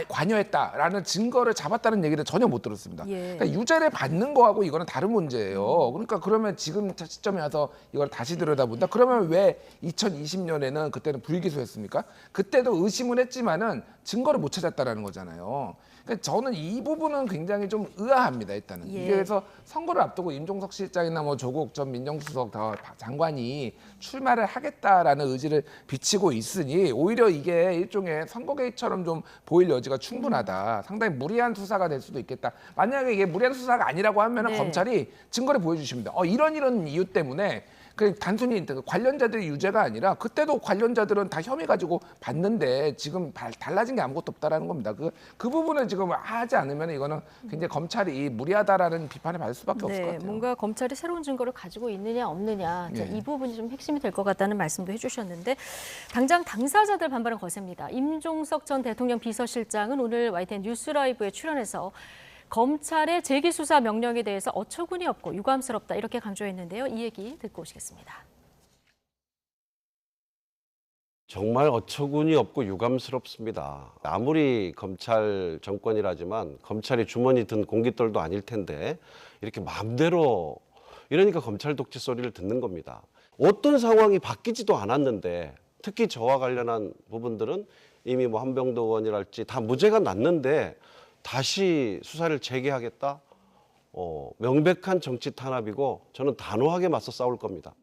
관여했다라는 증거를 잡았다는 얘기를 전혀 못 들었습니다. 그러니까 유죄를 받는 거하고 이거는 다른 문제예요. 그러니까 그러면 지금 시점에 와서 이걸 다시 들여다본다. 그러면 왜 2020년에는 그때는 불기소했습니까? 그때도 의심은 했지만은 증거를 못 찾았다라는 거잖아요. 그러니까 저는 이 부분은 굉장히 좀 의아합니다. 일단은 이게 그래서 선거를 앞두고 임종석 실장이나 뭐 조국 전 민정수석 장관이 출마를 하겠다라는 의지를 비치고 있으니 오히려 이게 일종의 선거 개입처럼 좀 보일 여지가 충분하다. 상당히 무리한 수사가 될 수도 있겠다. 만약에 이게 무리한 수사가 아니라고 하면 검찰이 증거를 보여주십니다. 이런 이유 때문에 그 단순히 관련자들의 유죄가 아니라 그때도 관련자들은 다 혐의 가지고 봤는데 지금 달라진 게 아무것도 없다라는 겁니다. 그 부분을 지금 하지 않으면 이거는 굉장히 검찰이 무리하다라는 비판을 받을 수밖에 없을 것 같아요. 뭔가 검찰이 새로운 증거를 가지고 있느냐 없느냐 이 부분이 좀 핵심이 될 것 같다는 말씀도 해주셨는데 당장 당사자들 반발은 거셉니다. 임종석 전 대통령 비서실장은 오늘 YTN 뉴스라이브에 출연해서 검찰의 재기수사 명령에 대해서 어처구니 없고 유감스럽다 이렇게 강조했는데요. 이 얘기 듣고 오시겠습니다. 정말 어처구니 없고 유감스럽습니다. 아무리 검찰 정권이라지만 검찰이 주머니 든 공깃돌도 아닐 텐데 이렇게 마음대로 이러니까 검찰 독재 소리를 듣는 겁니다. 어떤 상황이 바뀌지도 않았는데 특히 저와 관련한 부분들은 이미 뭐 한병도 의원이랄지 다 무죄가 났는데 다시 수사를 재개하겠다? 명백한 정치 탄압이고 저는 단호하게 맞서 싸울 겁니다.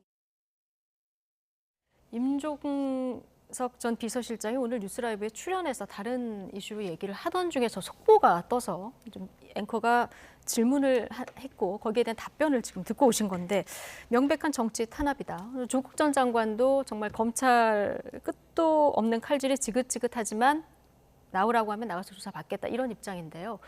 임종석 전 비서실장이 오늘 뉴스라이브에 출연해서 다른 이슈로 얘기를 하던 중에 저 속보가 떠서 좀 앵커가 질문을 했고 거기에 대한 답변을 지금 듣고 오신 건데 명백한 정치 탄압이다. 조국 전 장관도 정말 검찰 끝도 없는 칼질이 지긋지긋하지만 나오라고 하면 나가서 조사 받겠다 이런 입장인데요.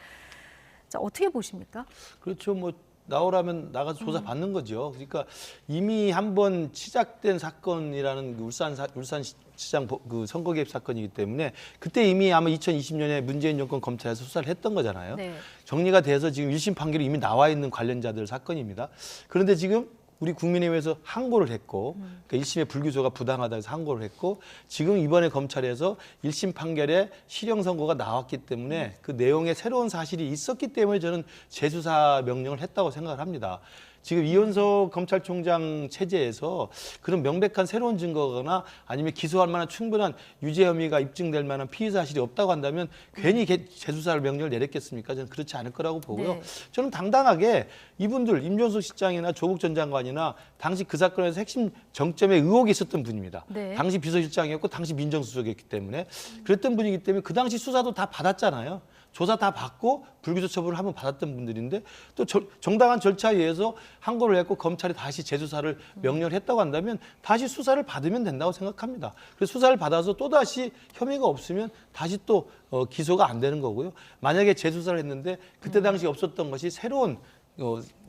어떻게 보십니까? 그렇죠. 뭐 나오라면 나가서 조사 받는 거죠. 그러니까 이미 한번 시작된 사건이라는 울산시장 그 선거 개입 사건이기 때문에 그때 이미 아마 2020년에 문재인 정권 검찰에서 수사를 했던 거잖아요. 정리가 돼서 지금 1심 판결이 이미 나와 있는 관련자들 사건입니다. 그런데 지금 우리 국민의힘에서 항고를 했고 그러니까 1심의 불기소가 부당하다 해서 항고를 했고 지금 이번에 검찰에서 1심 판결에 실형 선고가 나왔기 때문에 그 내용에 새로운 사실이 있었기 때문에 저는 재수사 명령을 했다고 생각을 합니다. 지금 이현석 검찰총장 체제에서 그런 명백한 새로운 증거거나 아니면 기소할 만한 충분한 유죄 혐의가 입증될 만한 피의 사실이 없다고 한다면 괜히 재수사를 명령을 내렸겠습니까? 저는 그렇지 않을 거라고 보고요. 네. 저는 당당하게 이분들 임종석 실장이나 조국 전 장관이나 당시 그 사건에서 핵심 정점에 의혹이 있었던 분입니다. 네. 당시 비서실장이었고 당시 민정수석이었기 때문에 그랬던 분이기 때문에 그 당시 수사도 다 받았잖아요. 조사 다 받고 불기소 처분을 한번 받았던 분들인데 또 정당한 절차에 의해서 항고를 했고 검찰이 다시 재수사를 명령을 했다고 한다면 다시 수사를 받으면 된다고 생각합니다. 그래서 수사를 받아서 또다시 혐의가 없으면 다시 또 기소가 안 되는 거고요. 만약에 재수사를 했는데 그때 당시 없었던 것이 새로운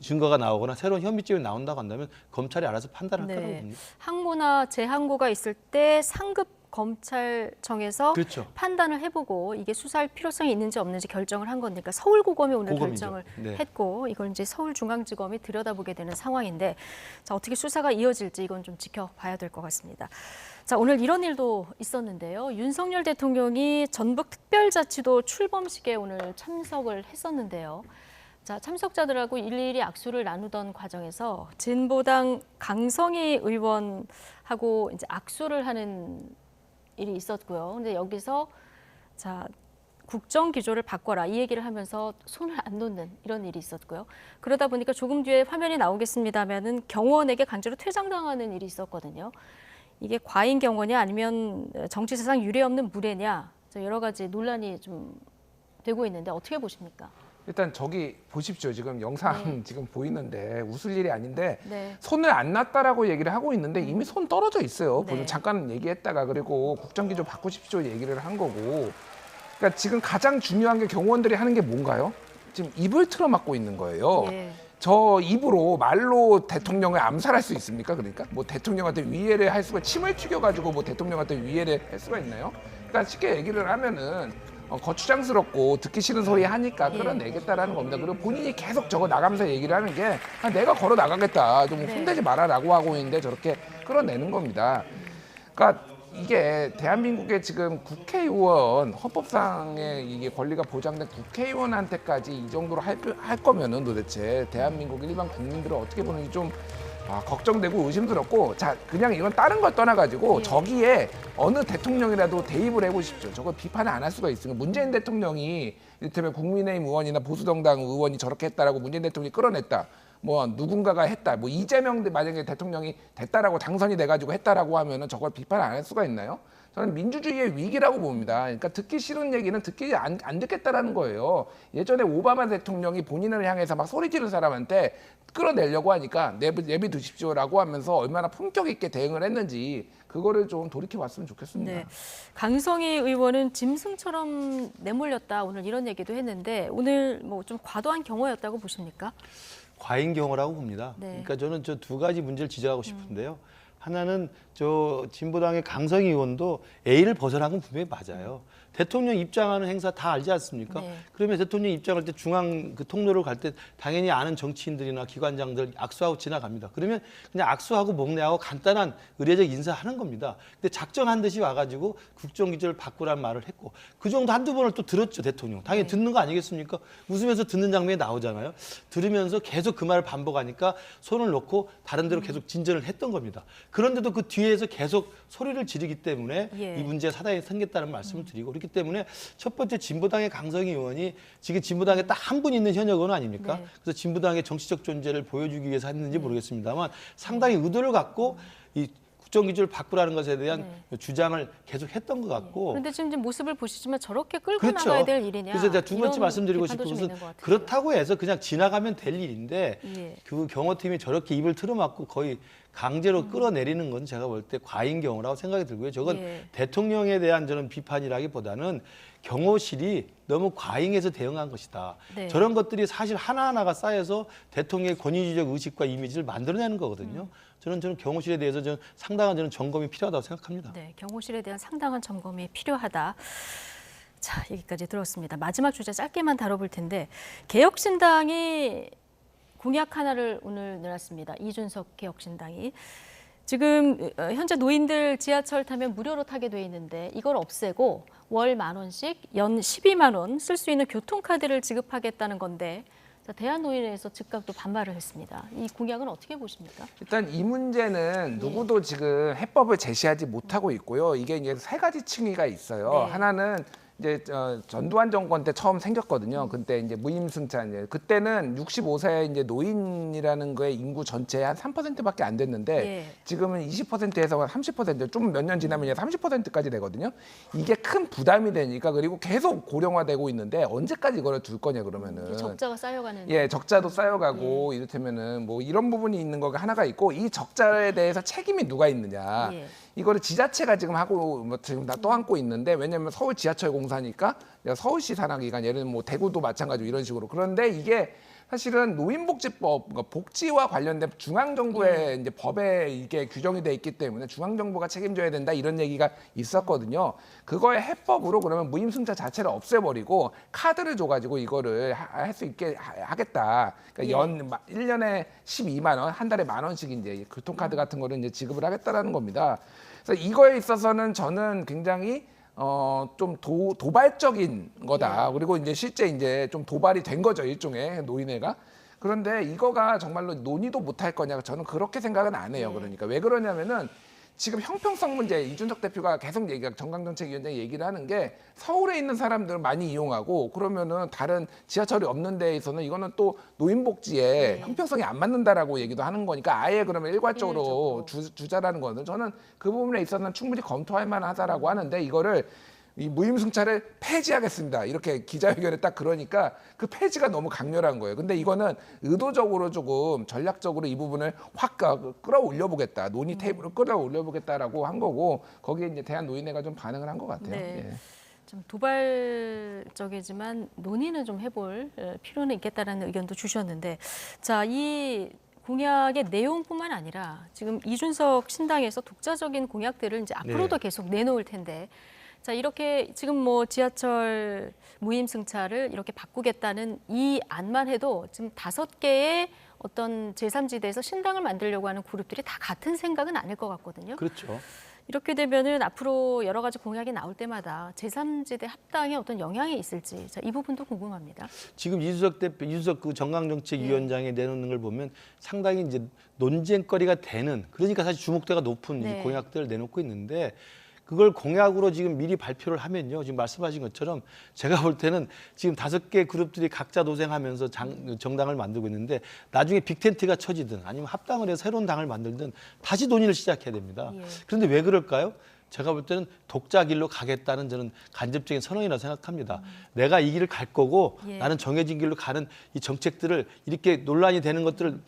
증거가 나오거나 새로운 혐의점이 나온다고 한다면 검찰이 알아서 판단할 거라고 봅니다. 항고나 재항고가 있을 때 상급 검찰청에서 그렇죠. 판단을 해보고 이게 수사할 필요성이 있는지 없는지 결정을 한 거니까 서울고검이 오늘 고검이죠. 결정을 네. 했고 이걸 이제 서울중앙지검이 들여다보게 되는 상황인데 자, 어떻게 수사가 이어질지 이건 좀 지켜봐야 될 것 같습니다. 자, 오늘 이런 일도 있었는데요. 윤석열 대통령이 전북특별자치도 출범식에 오늘 참석을 했었는데요. 자, 참석자들하고 일일이 악수를 나누던 과정에서 진보당 강성희 의원하고 이제 악수를 하는 일이 있었고요. 근데 여기서 자, 국정 기조를 바꿔라 이 얘기를 하면서 손을 안 놓는 이런 일이 있었고요. 그러다 보니까 조금 뒤에 화면이 나오겠습니다만은 경호원에게 강제로 퇴장당하는 일이 있었거든요. 이게 과잉 경호냐 아니면 정치사상 유례없는 무례냐 여러 가지 논란이 좀 되고 있는데 어떻게 보십니까? 일단 저기 보십시오. 지금 영상 지금 보이는데 웃을 일이 아닌데 네. 손을 안 놨다라고 얘기를 하고 있는데 이미 손 떨어져 있어요. 네. 잠깐 얘기했다가 그리고 국정기조 바꾸십시오 얘기를 한 거고. 그러니까 지금 가장 중요한 게 경호원들이 하는 게 뭔가요? 지금 입을 틀어막고 있는 거예요. 예. 저 입으로 말로 대통령을 암살할 수 있습니까? 그러니까 뭐 대통령한테 위해를 할 수가 침을 튀겨가지고 뭐 대통령한테 위해를 할 수가 있나요? 그러니까 쉽게 얘기를 하면은 거추장스럽고 듣기 싫은 소리 하니까 끌어내겠다라는 겁니다. 그리고 본인이 계속 저거 나가면서 얘기를 하는 게 내가 걸어 나가겠다. 좀 손대지 마라라고 하고 있는데 저렇게 끌어내는 겁니다. 그러니까 이게 대한민국의 지금 국회의원 헌법상의 이게 권리가 보장된 국회의원한테까지 이 정도로 할 거면은 도대체 대한민국 일반 국민들은 어떻게 보는지 좀 걱정되고 의심스럽고 자 그냥 이건 다른 걸 떠나가지고 저기에 어느 대통령이라도 대입을 해보십시오. 저걸 비판을 안 할 수가 있으니까 문재인 대통령이 이를테면 국민의힘 의원이나 보수정당 의원이 저렇게 했다라고 문재인 대통령이 끌어냈다. 뭐 누군가가 했다. 뭐 이재명 만약에 대통령이 됐다라고 당선이 돼가지고 했다라고 하면은 저걸 비판 안 할 수가 있나요? 저는 민주주의의 위기라고 봅니다. 그러니까 듣기 싫은 얘기는 안 듣겠다라는 거예요. 예전에 오바마 대통령이 본인을 향해서 막 소리 지른 사람한테 끌어내려고 하니까 내비 두십시오라고 하면서 얼마나 품격 있게 대응을 했는지 그거를 좀 돌이켜봤으면 좋겠습니다. 네. 강성희 의원은 짐승처럼 내몰렸다 오늘 이런 얘기도 했는데 오늘 뭐 좀 과도한 경호였다고 보십니까? 과잉 경호라고 봅니다. 네. 그러니까 저는 저 두 가지 문제를 지적하고 싶은데요. 하나는 저 진보당의 강성희 의원도 A를 벗어난 건 분명히 맞아요. 대통령 입장하는 행사 다 알지 않습니까? 네. 그러면 대통령 입장할 때 중앙 그 통로를 갈 때 당연히 아는 정치인들이나 기관장들 악수하고 지나갑니다. 그러면 그냥 악수하고 목례하고 간단한 의례적 인사하는 겁니다. 근데 작정한 듯이 와가지고 국정기조를 바꾸라는 말을 했고 그 정도 한두 번을 또 들었죠, 대통령. 당연히 듣는 거 아니겠습니까? 웃으면서 듣는 장면이 나오잖아요. 들으면서 계속 그 말을 반복하니까 손을 놓고 다른 데로 계속 진전을 했던 겁니다. 그런데도 그 뒤에서 계속 소리를 지르기 때문에 이 문제가 사단이 생겼다는 말씀을 드리고 그렇기 때문에 첫 번째 진보당의 강성희 의원이 지금 진보당에 딱 한 분 있는 현역 의원 아닙니까? 네. 그래서 진보당의 정치적 존재를 보여주기 위해서 했는지 모르겠습니다만 상당히 의도를 갖고 이 국정기조를 바꾸라는 것에 대한 주장을 계속 했던 것 같고. 그런데 지금 모습을 보시지만 저렇게 끌고 그렇죠. 나가야 될 일이냐. 그래서 제가 두 번째 이런 말씀드리고 비판도 싶은 좀 것은 있는 것 같아요. 그렇다고 해서 그냥 지나가면 될 일인데 예. 그 경호팀이 저렇게 입을 틀어막고 거의 강제로 끌어내리는 건 제가 볼 때 과잉 경호라고 생각이 들고요. 저건 예. 대통령에 대한 저는 비판이라기보다는 경호실이 너무 과잉해서 대응한 것이다. 네. 저런 것들이 사실 하나하나가 쌓여서 대통령의 권위주의적 의식과 이미지를 만들어내는 거거든요. 저는 경호실에 대해서 저는 상당한 점검이 필요하다고 생각합니다. 네, 경호실에 대한 상당한 점검이 필요하다. 자, 여기까지 들었습니다. 마지막 주제 짧게만 다뤄볼 텐데 개혁신당이 공약 하나를 오늘 내놨습니다. 이준석 개혁신당이. 지금 현재 노인들 지하철 타면 무료로 타게 돼 있는데 이걸 없애고 월 10,000원씩 연 12만 원 쓸 수 있는 교통카드를 지급하겠다는 건데 자, 대한노인회에서 즉각 또 반발을 했습니다. 이 공약은 어떻게 보십니까? 일단 이 문제는 누구도 지금 해법을 제시하지 못하고 있고요. 이게 이제 세 가지 층위가 있어요. 네. 하나는 이제 전두환 정권 때 처음 생겼거든요. 그때 이제 무임승차 이제 그때는 65세 이제 노인이라는 거의 인구 전체의 한 3%밖에 안 됐는데 예. 지금은 20%에서 30%, 좀 몇 년 지나면 이제 30%까지 되거든요. 이게 큰 부담이 되니까 그리고 계속 고령화되고 있는데 언제까지 이거를 둘 거냐 그러면은 적자가 쌓여가는. 예, 적자도 쌓여가고 이를테면은 뭐 이런 부분이 있는 거가 하나가 있고 이 적자에 대해서 책임이 누가 있느냐. 예. 이거를 지자체가 지금 하고 뭐 지금 다 떠안고 있는데 왜냐면 서울 지하철 공사니까 서울시 산하기관 예를 들면 뭐 대구도 마찬가지로 이런 식으로 그런데 이게 사실은 노인복지법 그러니까 복지와 관련된 중앙 정부의 이제 법에 이게 규정이 돼 있기 때문에 중앙 정부가 책임져야 된다 이런 얘기가 있었거든요. 그거의 해법으로 그러면 무임승차 자체를 없애버리고 카드를 줘가지고 이거를 할 수 있게 하겠다. 그러니까 연 1년에 12만 원, 한 달에 10,000원씩 이제 교통카드 같은 거를 이제 지급을 하겠다라는 겁니다. 그래서 이거에 있어서는 저는 굉장히 좀 도발적인 거다. 그리고 이제 실제 이제 좀 도발이 된 거죠, 일종의 노인회가. 그런데 이거가 정말로 논의도 못할 거냐, 저는 그렇게 생각은 안 해요. 그러니까 왜 그러냐면은 지금 형평성 문제 이준석 대표가 계속 정강정책위원장이 얘기를 하는 게 서울에 있는 사람들은 많이 이용하고 그러면은 다른 지하철이 없는 데에서는 이거는 또 노인복지에 형평성이 안 맞는다라고 얘기도 하는 거니까 아예 그러면 일괄적으로 주자라는 거는 저는 그 부분에 있어서는 충분히 검토할 만하다라고 하는데 이거를 이 무임승차를 폐지하겠습니다. 이렇게 기자회견에 딱 그러니까 그 폐지가 너무 강렬한 거예요. 근데 이거는 의도적으로 조금 전략적으로 이 부분을 확 끌어올려 보겠다. 논의 테이블을 끌어올려 보겠다라고 한 거고 거기에 이제 대한노인회가 좀 반응을 한 것 같아요. 네. 예. 좀 도발적이지만 논의는 좀 해볼 필요는 있겠다라는 의견도 주셨는데, 자, 이 공약의 내용뿐만 아니라 지금 이준석 신당에서 독자적인 공약들을 이제 앞으로도 계속 내놓을 텐데, 자, 이렇게 지금 뭐 지하철 무임승차를 이렇게 바꾸겠다는 이 안만 해도 지금 5개의 어떤 제3지대에서 신당을 만들려고 하는 그룹들이 다 같은 생각은 아닐 것 같거든요. 그렇죠. 이렇게 되면은 앞으로 여러 가지 공약이 나올 때마다 제3지대 합당에 어떤 영향이 있을지, 자, 이 부분도 궁금합니다. 지금 이준석 그 정강정책위원장이 내놓는 걸 보면 상당히 이제 논쟁거리가 되는, 그러니까 사실 주목도가 높은 이 공약들을 내놓고 있는데, 그걸 공약으로 지금 미리 발표를 하면요, 지금 말씀하신 것처럼 제가 볼 때는 지금 5개 그룹들이 각자 도생하면서 정당을 만들고 있는데 나중에 빅텐트가 쳐지든 아니면 합당을 해서 새로운 당을 만들든 다시 논의를 시작해야 됩니다. 그런데 왜 그럴까요? 제가 볼 때는 독자 길로 가겠다는 저는 간접적인 선언이라고 생각합니다. 내가 이 길을 갈 거고 나는 정해진 길로 가는 이 정책들을 이렇게 논란이 되는 것들을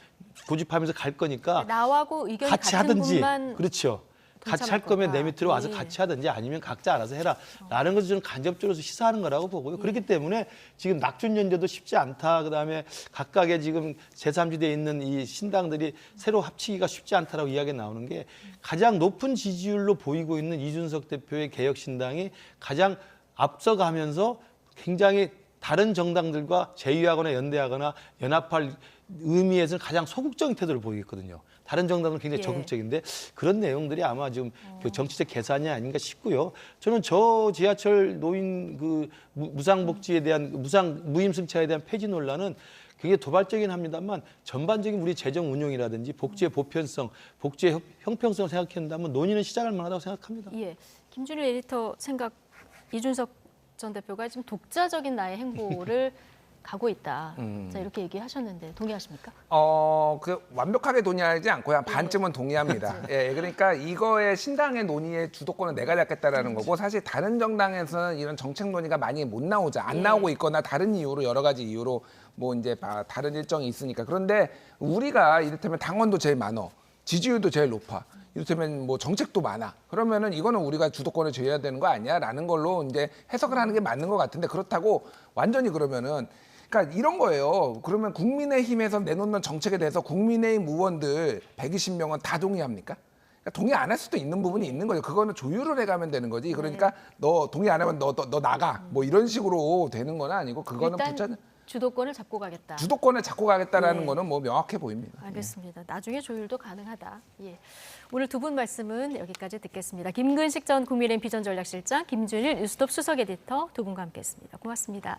고집하면서 갈 거니까 나하고 의견이 같이 같은 하든지, 분만 그렇죠. 같이 할 거면 내 밑으로 와서 같이 하든지 아니면 각자 알아서 해라 라는 것을 저는 간접적으로 시사하는 거라고 보고요. 그렇기 때문에 지금 낙준연대도 쉽지 않다. 그다음에 각각의 지금 제3지대에 있는 이 신당들이 새로 합치기가 쉽지 않다라고 이야기가 나오는 게 가장 높은 지지율로 보이고 있는 이준석 대표의 개혁신당이 가장 앞서가면서 굉장히 다른 정당들과 제휴하거나 연대하거나 연합할 의미에서는 가장 소극적인 태도를 보이거든요. 다른 정당은 굉장히 적극적인데 그런 내용들이 아마 지금 그 정치적 계산이 아닌가 싶고요. 저는 저 지하철 노인 그 무상복지에 대한 무임승차에 대한 폐지 논란은 굉장히 도발적이긴 합니다만 전반적인 우리 재정 운용이라든지 복지의 보편성, 복지의 형평성을 생각한다면 논의는 시작할 만하다고 생각합니다. 예, 김준일 에디터 생각, 이준석 전 대표가 지금 독자적인 나의 행보를 가고 있다. 자, 이렇게 얘기하셨는데 동의하십니까? 그 완벽하게 동의하지 않고요. 한 반쯤은 동의합니다. 예, 그러니까 이거의 신당의 논의의 주도권은 내가 잡겠다라는 거고 사실 다른 정당에서는 이런 정책 논의가 많이 못 나오죠. 안 나오고 있거나 다른 이유로 여러 가지 이유로 뭐 이제 다른 일정이 있으니까. 그런데 우리가 이를테면 당원도 제일 많어. 지지율도 제일 높아. 이를테면 뭐 정책도 많아. 그러면은 이거는 우리가 주도권을 쥐어야 되는 거 아니야라는 걸로 이제 해석을 하는 게 맞는 것 같은데 그렇다고 완전히 그러면은 그러니까 이런 거예요. 그러면 국민의힘에서 내놓는 정책에 대해서 국민의힘 의원들 120명은 다 동의합니까? 그러니까 동의 안 할 수도 있는 부분이 있는 거죠. 그거는 조율을 해가면 되는 거지. 그러니까 너 동의 안 하면 너 나가. 뭐 이런 식으로 되는 건 아니고 그거는 일단 주도권을 잡고 가겠다. 주도권을 잡고 가겠다라는 거는 뭐 명확해 보입니다. 알겠습니다. 나중에 조율도 가능하다. 예. 오늘 두 분 말씀은 여기까지 듣겠습니다. 김근식 전 국민의힘 비전전략실장, 김준일 뉴스톱 수석 에디터 두 분과 함께했습니다. 고맙습니다.